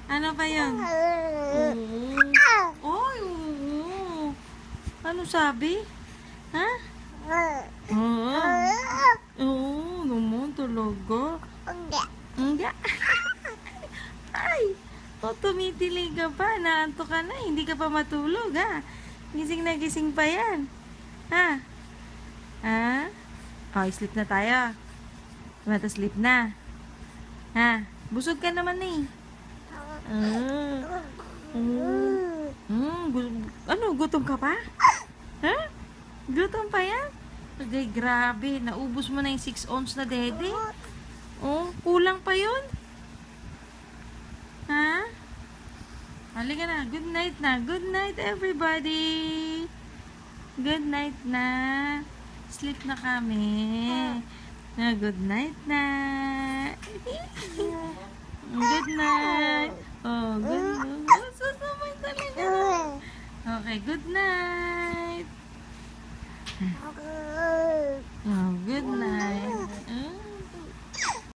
Ano ba yun? Oy, oo. Ano sabi? Ha? Oo. Oo, naman talaga. Hindi. Ay, tumitilig ka pa. Naantok ka na. Hindi ka pa matulog, ha? Gising na gising pa yan. Ha? Ha? Oh, sleep na tayo. Sleep na. Ha? Busog ka naman eh. Ano, gutom ka pa? Ha? Gutom pa yan? Okay, grabe. Naubos mo na yung 6 ounce na dede. Oh, kulang pa yun? Ha? Halika na. Good night na. Good night, everybody. Good night na. Sleep na kami. Good night na. Good night. Oh, good night. Sasabay talaga. Okay, good night.